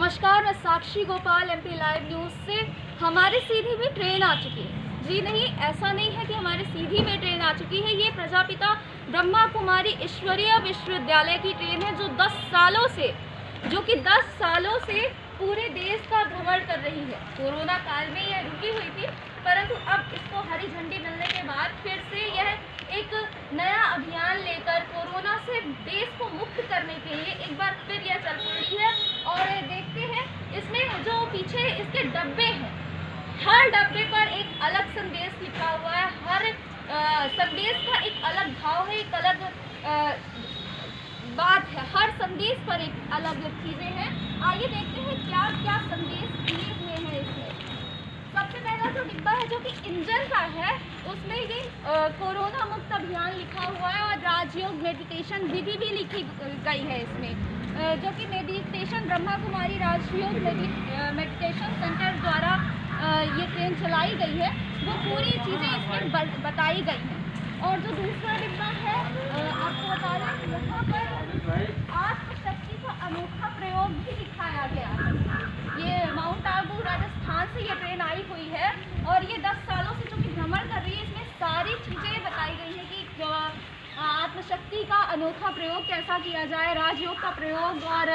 नमस्कार, मैं Sakshi Gopal MP live news से। हमारे सीधी में ट्रेन आ चुकी है। जी नहीं, ऐसा नहीं है कि हमारे सीधी में ट्रेन आ चुकी है। ये प्रजापिता ब्रह्मा कुमारी ईश्वरीय विश्वविद्यालय की ट्रेन है जो 10 सालों से पूरे देश का भ्रमण कर रही है। कोरोना काल में यह रुकी हुई थी, परंतु अब इसको हरी झंडी मिलने के बाद फिर से यह एक नया अभियान लेकर कोरोना से देश को मुक्त करने के लिए एक बार फिर यह चल पड़ी है। और देखते हैं इसमें जो पीछे इसके डब्बे हैं, हर डब्बे पर एक अलग संदेश लिखा हुआ है। हर संदेश का एक अलग भाव है, एक अलग बात है। हर संदेश पर एक अलग चीज़ें हैं। आइए देखते हैं क्या क्या संदेश दिए हुए हैं इसमें। सबसे पहला जो डिब्बा है जो कि इंजन का है, उसमें ये कोरोना मुक्त अभियान लिखा हुआ है और राजयोग मेडिटेशन विधि भी लिखी गई है इसमें, जो कि मेडिटेशन ब्रह्मा कुमारी राजयोग मेडिटेशन सेंटर द्वारा ये ट्रेन चलाई गई है। वो पूरी चीज़ें इसमें बताई गई हैं। और जो दूसरा डिब्बा है, आपको बता रहे हैं यहाँ पर आत्मशक्ति का अनोखा प्रयोग भी दिखाया गया है। ये माउंट आबू राजस्थान से ये ट्रेन आई हुई है और ये 10 सालों से जो कि भ्रमण कर रही है, इसमें सारी चीज़ें बताई गई हैं कि आत्मशक्ति का अनोखा प्रयोग कैसा किया जाए, राजयोग का प्रयोग, और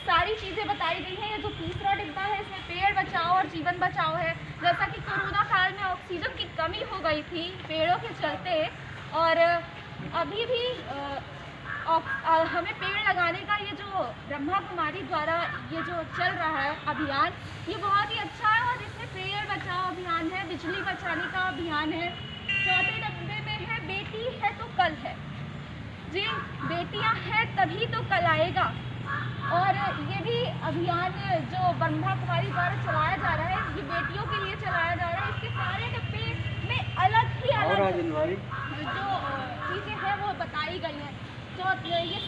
सारी चीज़ें बताई गई हैं। ये जो तीसरा डिब्बा है, इसमें पेड़ बचाओ और जीवन बचाओ है। जैसा कि कोरोना काल में ऑक्सीजन की कमी हो गई थी पेड़ों के चलते, और अभी भी हमें पेड़ लगाने का ये जो ब्रह्मा कुमारी द्वारा ये जो चल रहा है अभियान, ये बहुत ही अच्छा है। और इसमें पेड़ बचाओ अभियान है, बिजली बचाने का अभियान है। चौथे डब्बे में है बेटी है तो कल है। जी, बेटियां हैं तभी तो कल आएगा। और ये भी अभियान जो ब्रह्मा कुमारी द्वारा चलाया जा रहा है, ये बेटियों के लिए चलाया जा रहा है। इसके सारे डब्बे में अलग ही अलग जो चीज़ें हैं वो बताई गई हैं। जो ये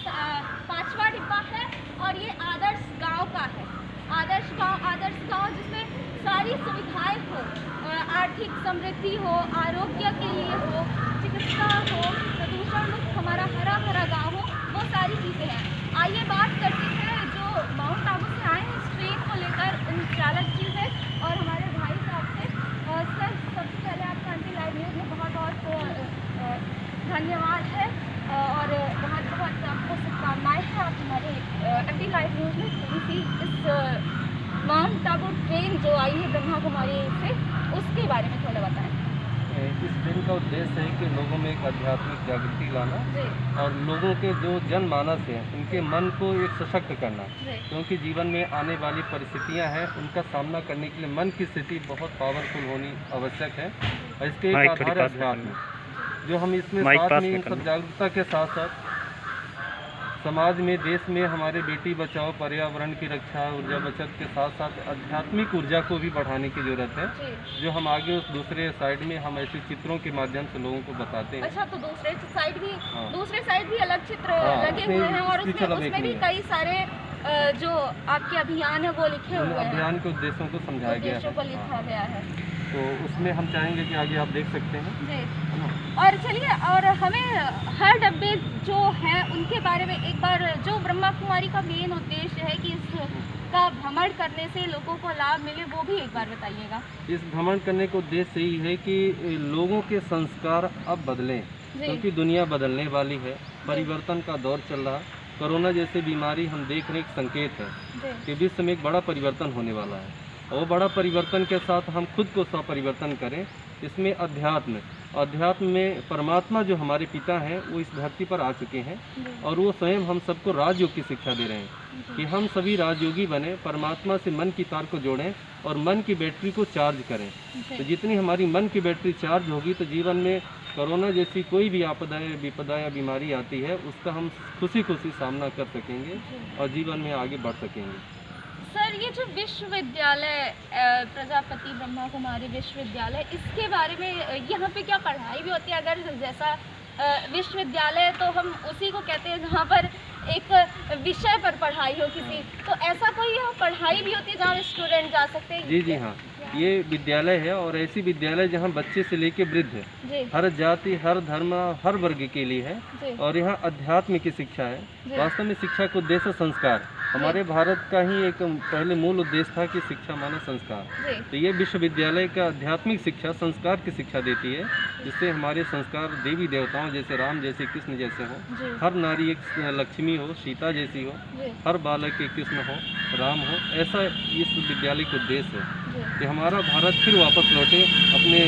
5वां डिब्बा है और ये आदर्श गांव का है। आदर्श गांव जिसमें सारी सुविधाएं हो, आर्थिक समृद्धि हो, आरोग्य के लिए हो, चिकित्सा हो, प्रदूषण मुक्त हमारा हरा भरा गाँव हो, वो सारी चीज़ें हैं। आइए बात करते हैं जो माउंट आबू से आए हैं इस ट्रेन को लेकर, उन चालक जी है और हमारे भाई साहब से। सर, सबसे पहले आपका एमपी लाइव न्यूज़ में बहुत धन्यवाद है और बहुत आपको शुभकामनाएँ हैं। आप हमारे एमपी लाइव न्यूज़ में थोड़ी सी इस माउंट आबू ट्रेन जो आई है ब्रह्मा कुमारी से, उसके बारे में थोड़ा बताएं। इस ट्रेन का उद्देश्य है कि लोगों में एक आध्यात्मिक जागृति लाना और लोगों के जो जनमानस हैं उनके मन को एक सशक्त करना, क्योंकि जीवन में आने वाली परिस्थितियां हैं, उनका सामना करने के लिए मन की स्थिति बहुत पावरफुल होनी आवश्यक है। और इसके एक आधार अध्यात्म जो हम इसमें साथ में इन सब जागरूकता के साथ साथ समाज में, देश में हमारे बेटी बचाओ, पर्यावरण की रक्षा, ऊर्जा बचत के साथ साथ आध्यात्मिक ऊर्जा को भी बढ़ाने की जरूरत है, जो हम आगे उस दूसरे साइड में हम ऐसे चित्रों के माध्यम से लोगों को बताते हैं। अच्छा, तो दूसरे साइड भी अलग चित्र लगे हुए हैं और उसमें भी कई सारे जो आपके अभियान है वो लिखे हुए हैं। अभियान के उद्देश्यों को समझाया गया है, तो उसमें हम चाहेंगे कि आगे आप देख सकते हैं जी। और चलिए, और हमें हर डब्बे जो हैं उनके बारे में एक बार, जो ब्रह्मा कुमारी का मेन उद्देश्य है कि इसका भ्रमण करने से लोगों को लाभ मिले, वो भी एक बार बताइएगा। इस भ्रमण करने का उद्देश्य यही है कि लोगों के संस्कार अब बदलें, क्योंकि दुनिया बदलने वाली है, परिवर्तन का दौर चल रहा। कोरोना जैसे बीमारी हम देख रहे एक संकेत है कि विश्व में एक बड़ा परिवर्तन होने वाला है, और बड़ा परिवर्तन के साथ हम खुद को स्वपरिवर्तन करें। इसमें अध्यात्म में परमात्मा जो हमारे पिता हैं वो इस धरती पर आ चुके हैं और वो स्वयं हम सबको राजयोग की शिक्षा दे रहे हैं कि हम सभी राजयोगी बने, परमात्मा से मन की तार को जोड़ें और मन की बैटरी को चार्ज करें। तो जितनी हमारी मन की बैटरी चार्ज होगी तो जीवन में कोरोना जैसी कोई भी आपदा विपदा या बीमारी आती है उसका हम खुशी सामना कर सकेंगे और जीवन में आगे बढ़ सकेंगे। सर, ये जो विश्वविद्यालय प्रजापति ब्रह्मा कुमारी विश्वविद्यालय, इसके बारे में यहाँ पे क्या पढ़ाई भी होती है? अगर जैसा विश्वविद्यालय तो हम उसी को कहते हैं जहाँ पर एक विषय पर पढ़ाई हो किसी, तो ऐसा कोई यहाँ पढ़ाई भी होती है जहाँ स्टूडेंट जा सकते हैं? जी हाँ, ये विद्यालय है और ऐसी विद्यालय जहाँ बच्चे से लेके वृद्ध है, हर जाति, हर धर्म, हर वर्ग के लिए है और यहाँ अध्यात्म की शिक्षा है। वास्तव में शिक्षा का उद्देश्य संस्कार, हमारे भारत का ही एक पहले मूल उद्देश्य था कि शिक्षा मानव संस्कार। जी तो ये विश्वविद्यालय का आध्यात्मिक शिक्षा, संस्कार की शिक्षा देती है, जिससे हमारे संस्कार देवी देवताओं जैसे राम जैसे, कृष्ण जैसे हो। जी हर नारी एक लक्ष्मी हो, सीता जैसी हो। जी हर बालक एक कृष्ण हो, राम हो। ऐसा इस विद्यालय का उद्देश्य है जी कि हमारा भारत फिर वापस लौटे अपने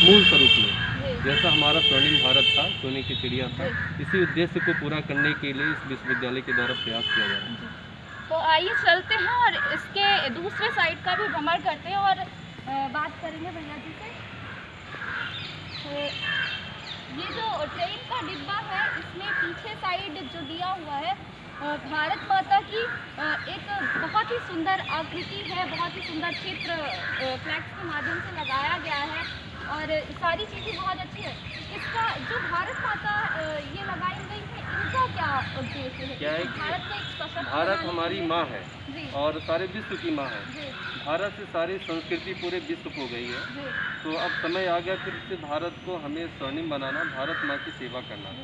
मूल स्वरूप में, जी जैसा हमारा स्वर्णिम भारत था, सोने की चिड़िया था। इसी उद्देश्य को पूरा करने के लिए इस विश्वविद्यालय के द्वारा प्रयास किया जा रहा है। तो आइए चलते हैं और इसके दूसरे साइड का भी भ्रमण करते हैं और बात करेंगे भैया जी से। तो ये जो ट्रेन का डिब्बा है, इसमें पीछे साइड जो दिया हुआ है भारत माता की एक बहुत ही सुंदर आकृति है, बहुत ही सुंदर चित्र फ्लैक्स के माध्यम से लगाया गया है और सारी चीज़ें बहुत अच्छी है। इसका जो भारत माता ये लगाई गई है, इनका क्या उद्देश्य है? क्या है कि भारत को एक सशक्त भारत बनाने हमारी के लिए- माँ है जी और सारे विश्व की माँ है। जी भारत से सारी संस्कृति पूरे विश्व को गई है। जी तो अब समय आ गया फिर से भारत को हमें स्वर्णिम बनाना, भारत माँ की सेवा करना।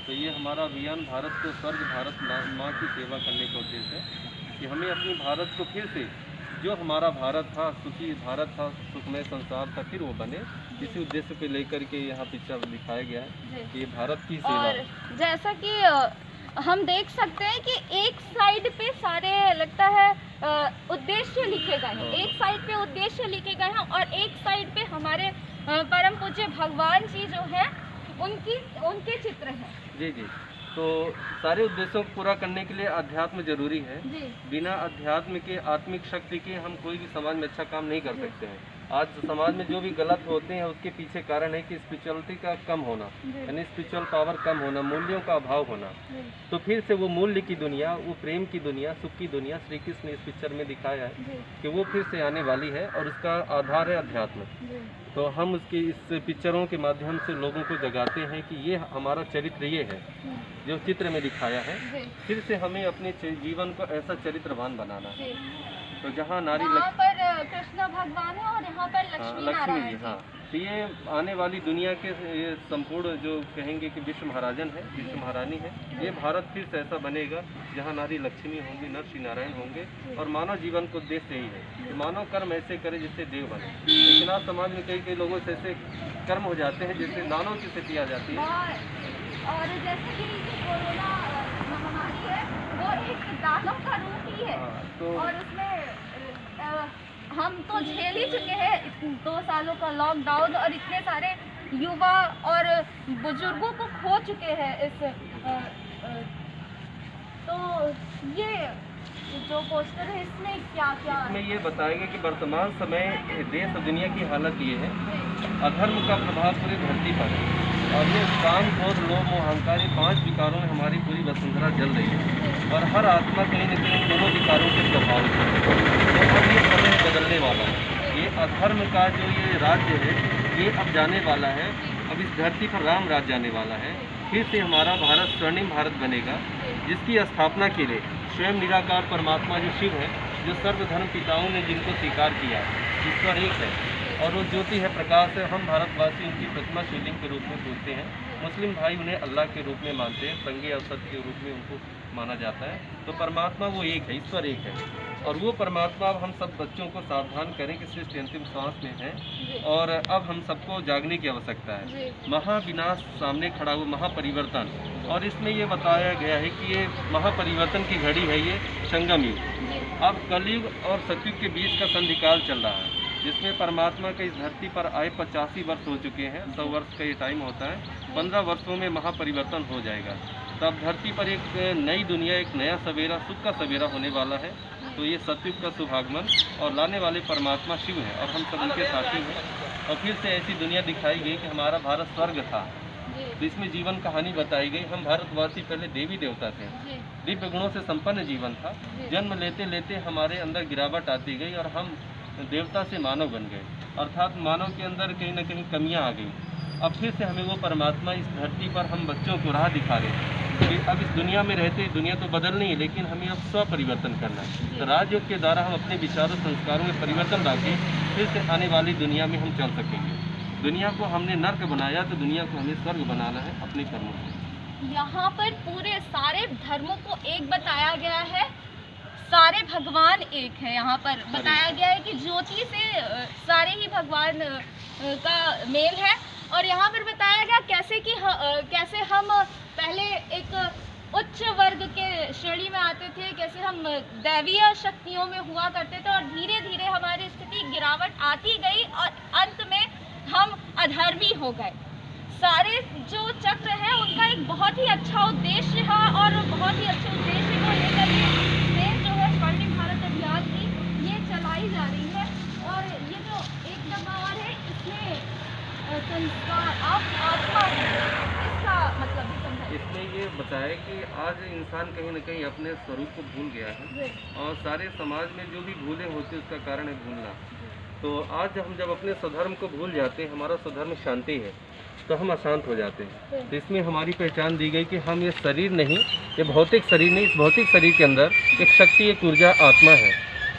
तो ये हमारा अभियान भारत को स्वर्ग, भारत माँ की सेवा करने का उद्देश्य है कि हमें अपनी भारत को फिर से, जो हमारा भारत था, सुखी भारत था, सुखमय संसार था, फिर वो बने। इसी उद्देश्य को लेकर के यहाँ पिक्चर दिखाया गया है जी। कि ये भारत की सेवा और जैसा कि हम देख सकते हैं कि एक साइड पे सारे लगता है उद्देश्य लिखे गए हैं, एक साइड पे उद्देश्य लिखे गए हैं और एक साइड पे हमारे परम पूज्य भगवान जी जो है उनके चित्र हैं। जी जी। तो सारे उद्देश्यों को पूरा करने के लिए अध्यात्म जरूरी है। जी बिना अध्यात्म के, आत्मिक शक्ति के हम कोई भी समाज में अच्छा काम नहीं कर सकते हैं। आज समाज में जो भी गलत होते हैं उसके पीछे कारण है कि स्पिरिचुअलिटी का कम होना, जी यानी स्पिरिचुअल पावर कम होना, मूल्यों का अभाव होना। जी तो फिर से वो मूल्य की दुनिया, वो प्रेम की दुनिया, सुख की दुनिया श्री कृष्ण ने इस पिक्चर में दिखाया है जी कि वो फिर से आने वाली है और उसका आधार है अध्यात्म। जी तो हम उसकी इस पिक्चरों के माध्यम से लोगों को जगाते हैं कि ये हमारा चरित्र ये है जो चित्र में दिखाया है। जी फिर से हमें अपने जीवन को ऐसा चरित्रवान बनाना है। जी। तो जहाँ नारी वहाँ पर कृष्ण भगवान है और यहाँ पर लक्ष्मी लक्ष्मी नारायण जी, जी। हाँ। तो ये आने वाली दुनिया के ये संपूर्ण जो कहेंगे कि विश्व महाराजन है, विश्व महारानी है। ये भारत फिर से ऐसा बनेगा जहाँ नारी लक्ष्मी होंगी, नर श्री नारायण होंगे और मानव जीवन को उद्देश्य यही है कि मानव कर्म ऐसे करे जिससे देव बने। लेकिन आज समाज में कई लोगों से ऐसे कर्म हो जाते हैं जिससे दानव की स्थिति आ जाती है। और जैसे कि कोरोना महामारी है, वो एक दानव का रूप ही है। हाँ, तो और उसमें हम तो झेल ही चुके हैं 2 सालों का लॉकडाउन और इतने सारे युवा और बुजुर्गों को खो चुके हैं इस तो ये जो पोस्टर है इसमें क्या क्या इसमें ये बताएगा कि वर्तमान समय देश और दुनिया की हालत ये है, अधर्म का प्रभाव पूरी धरती पर है और ये काम, क्रोध, लोभ, मोह, अहंकार, ये 5 विकारों में हमारी पूरी वसुंधरा जल रही है और हर आत्मा कहीं न कहीं दोनों विकारों के प्रभाव है। तो अब ये समय बदलने वाला है। ये अधर्म का जो ये राज्य है ये अब जाने वाला है। अब इस धरती पर राम राज्य आने वाला है। फिर से हमारा भारत स्वर्णिम भारत बनेगा, जिसकी स्थापना के लिए स्वयं निराकार परमात्मा जो शिव है, जो सर्वधर्म पिताओं ने जिनको स्वीकार किया, ईश्वर एक है और वो ज्योति है, प्रकाश है। हम भारतवासी उनकी प्रतिमा शिवलिंग के रूप में पूजते हैं। मुस्लिम भाई उन्हें अल्लाह के रूप में मानते हैं, संगे अवसर के रूप में उनको माना जाता है। तो परमात्मा वो एक है, ईश्वर एक है और वो परमात्मा अब हम सब बच्चों को सावधान करें कि सृष्टि अंतिम सांस में है और अब हम सबको जागने की आवश्यकता है। महाविनाश सामने खड़ा हुआ, महापरिवर्तन, और इसमें ये बताया गया है कि ये महापरिवर्तन की घड़ी है, ये संगम युग। अब कलयुग और सतयुग के बीच का संधिकाल चल रहा है, जिसमें परमात्मा के इस धरती पर आए 85 वर्ष हो चुके हैं। 100 वर्ष का ये टाइम होता है। 15 वर्षों में महापरिवर्तन हो जाएगा। तब धरती पर एक नई दुनिया, एक नया सवेरा, सुख का सवेरा होने वाला है। तो ये सतयुग का शुभागमन और लाने वाले परमात्मा शिव है और हम सब उनके साथी हैं। और फिर से ऐसी दुनिया दिखाई गई कि हमारा भारत स्वर्ग था। तो इसमें जीवन कहानी बताई गई। हम भारतवासी पहले देवी देवता थे, दिव्य गुणों से संपन्न जीवन था। जन्म लेते लेते हमारे अंदर गिरावट आती गई और हम देवता से मानव बन गए, अर्थात मानव के अंदर कहीं ना कहीं कमियां आ गई। अब फिर से हमें वो परमात्मा इस धरती पर हम बच्चों को राह दिखा रहे हैं कि अब इस दुनिया में रहते, दुनिया तो बदलनी है लेकिन हमें अब स्व परिवर्तन करना है। तो राजयोग के द्वारा हम अपने विचारों, संस्कारों में परिवर्तन लाके फिर से आने वाली दुनिया में हम चल सकेंगे। दुनिया को हमने नर्क बनाया तो दुनिया को हमें स्वर्ग बनाना है अपने कर्मों से। यहाँ पर पूरे सारे धर्मों को एक बताया गया है, सारे भगवान एक हैं। यहाँ पर बताया गया है कि ज्योति से सारे ही भगवान का मेल है। और यहाँ पर बताया गया कैसे हम पहले एक उच्च वर्ग के श्रेणी में आते थे, कैसे हम दैवीय शक्तियों में हुआ करते थे और धीरे धीरे हमारी स्थिति गिरावट आती गई और अंत में हम अधर्मी हो गए। सारे जो चक्र है उनका एक बहुत ही अच्छा उद्देश्य है और बहुत ही अच्छे उद्देश्य को लेकर ये जो है स्वर्णिम भारत अभियान की ये चलाई जा रही है। और ये जो एक डब्बा और है इसमें संस्कार आत्मा इसका मतलब भी समझाइए। इसमें ये बताया कि आज इंसान कहीं न कहीं अपने स्वरूप को भूल गया है और सारे समाज में जो भी भूले होते हैं उसका कारण है भूलना। तो आज हम जब अपने स्वधर्म को भूल जाते हैं, हमारा स्वधर्म शांति है, तो हम अशांत हो जाते हैं। तो इसमें हमारी पहचान दी गई कि हम ये शरीर नहीं, ये भौतिक शरीर नहीं, इस भौतिक शरीर के अंदर एक शक्ति, एक ऊर्जा, आत्मा है।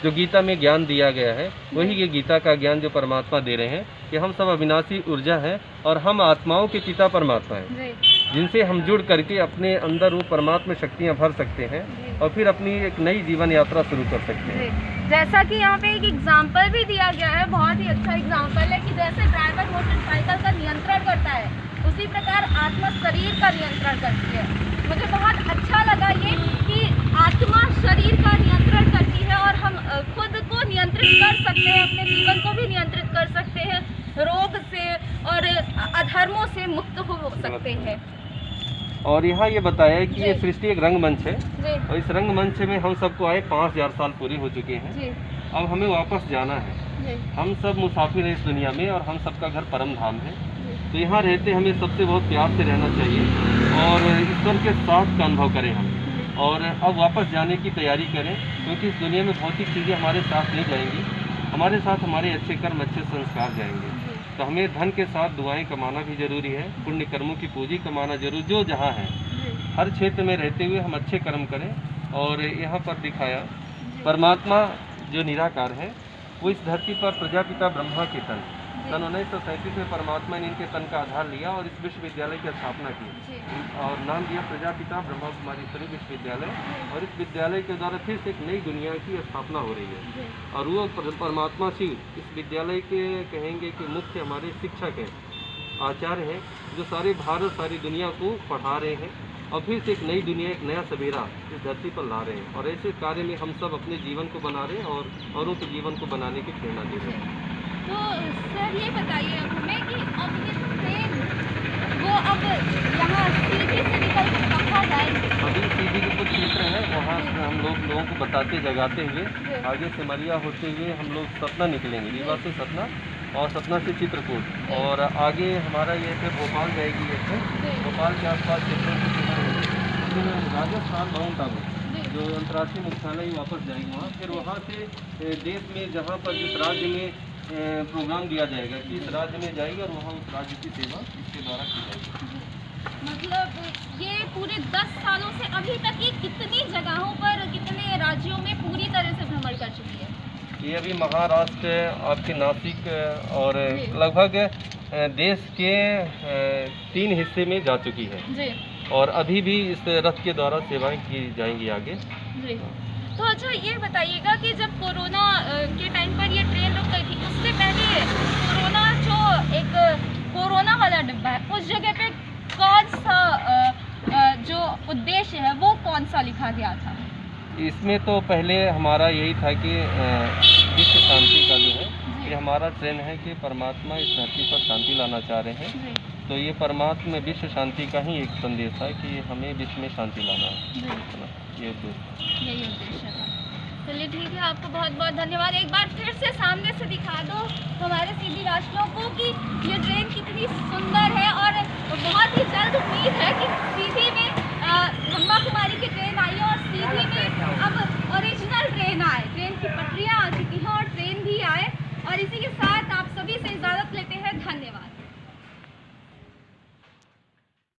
जो गीता में ज्ञान दिया गया है वही ये गीता का ज्ञान जो परमात्मा दे रहे हैं कि हम सब अविनाशी ऊर्जा हैं और हम आत्माओं के पिता परमात्मा हैं, जिनसे हम जुड़ करके अपने अंदर वो परमात्मा शक्तियाँ भर सकते हैं और फिर अपनी एक नई जीवन यात्रा शुरू कर सकते हैं। जैसा कि यहाँ पे एक एग्जाम्पल भी दिया गया है, बहुत ही अच्छा एग्जाम्पल है कि जैसे ड्राइवर मोटरसाइकिल का नियंत्रण करता है उसी प्रकार आत्मा शरीर का नियंत्रण करती है। मुझे बहुत अच्छा लगा ये कि आत्मा शरीर का नियंत्रण करती है और हम खुद को नियंत्रित कर सकते हैं, अपने जीवन को भी नियंत्रित कर सकते हैं, रोग से और अधर्मों से मुक्त हो सकते हैं। और यहाँ ये बताया है कि ये सृष्टि एक रंगमंच है और इस रंगमंच में हम सबको आए 5000 साल पूरे हो चुके हैं। अब हमें वापस जाना है। हम सब मुसाफिर हैं इस दुनिया में और हम सबका घर परम धाम है। तो यहाँ रहते हमें सबसे बहुत प्यार से रहना चाहिए और ईश्वर के साथ का अनुभव करें हम, और अब वापस जाने की तैयारी करें, क्योंकि इस दुनिया में भौतिक चीज़ें हमारे साथ नहीं जाएंगी, हमारे साथ हमारे अच्छे कर्म, अच्छे संस्कार जाएंगे। तो हमें धन के साथ दुआएं कमाना भी जरूरी है, पुण्य कर्मों की पूंजी कमाना जरूरी, जो जहाँ है हर क्षेत्र में रहते हुए हम अच्छे कर्म करें। और यहाँ पर दिखाया परमात्मा जो निराकार है वो इस धरती पर प्रजापिता ब्रह्मा के सन 1937 में परमात्मा ने इनके तन का आधार लिया और इस विश्वविद्यालय की स्थापना की और नाम दिया प्रजापिता ब्रह्मा कुमारी विश्वविद्यालय। और इस विद्यालय के द्वारा फिर से एक नई दुनिया की स्थापना हो रही है और वो परमात्मा शिव इस विद्यालय के कहेंगे कि मुख्य हमारे शिक्षक हैं, आचार्य हैं, जो सारे भारत सारी दुनिया को पढ़ा रहे हैं और फिर से एक नई दुनिया, एक नया सवेरा इस धरती पर ला रहे हैं। और ऐसे कार्य में हम सब अपने जीवन को बना रहे हैं और औरों के जीवन को बनाने की प्रेरणा दे रहे हैं। तो सर ये बताइए हमें कि अब ये ट्रेन वो अब यहाँ सीधी से निकल के कहाँ जाएगी? अभी सीधी के कुछ क्षेत्र है, वहाँ से हम लोगों को बताते जगाते हुए आगे सिमरिया होते हुए हम लोग सतना निकलेंगे, रीवा से सतना और सतना से चित्रकूट, और आगे हमारा ये फिर भोपाल जाएगी। ये ट्रेन भोपाल के आसपास क्षेत्रों से राजस्थान माउंट आबू जो अंतर्राष्ट्रीय मुख्यालय वापस जाएगी वहाँ। फिर वहाँ से देश में जहाँ पर जिस राज्य में प्रोग्राम दिया जाएगा कि इस राज्य में जाएगी और वहाँ उस राज्य की सेवा इसके द्वारा की जाएगी। मतलब ये पूरे 10 सालों से अभी तक ये कितनी जगहों पर, कितने राज्यों में पूरी तरह से भ्रमण कर चुकी है? ये अभी महाराष्ट्र, आपके नासिक और लगभग देश के 3 हिस्से में जा चुकी है जी। और अभी भी इस रथ के द्वारा सेवाएं की जाएंगी आगे जी। तो अच्छा ये बताइएगा कि जब कोरोना के टाइम पर ये ट्रेन रुक गई थी, उससे पहले कोरोना जो एक कोरोना वाला डिब्बा है उस जगह पे कौन सा जो उद्देश्य है वो कौन सा लिखा गया था? इसमें तो पहले हमारा यही था कि विश्व शांति का जो है कि हमारा ट्रेन है कि परमात्मा इस धरती पर शांति लाना चाह रहे हैं। तो ये परमात्मा विश्व शांति का ही एक संदेश है कि हमें विश्व में शांति लाना है, ये यही उद्देश्य है। चलिए ठीक है, आपको बहुत बहुत धन्यवाद। एक बार फिर से सामने से दिखा दो हमारे सीधी राष्ट्रों को कि ये ट्रेन कितनी सुंदर है और बहुत ही जल्द उम्मीद है कि सीधी में ब्रह्मा कुमारी की ट्रेन आई और सीधी में अब ओरिजिनल ट्रेन आए, ट्रेन की पटरियाँ आ चुकी हैं और ट्रेन भी आए। और इसी के साथ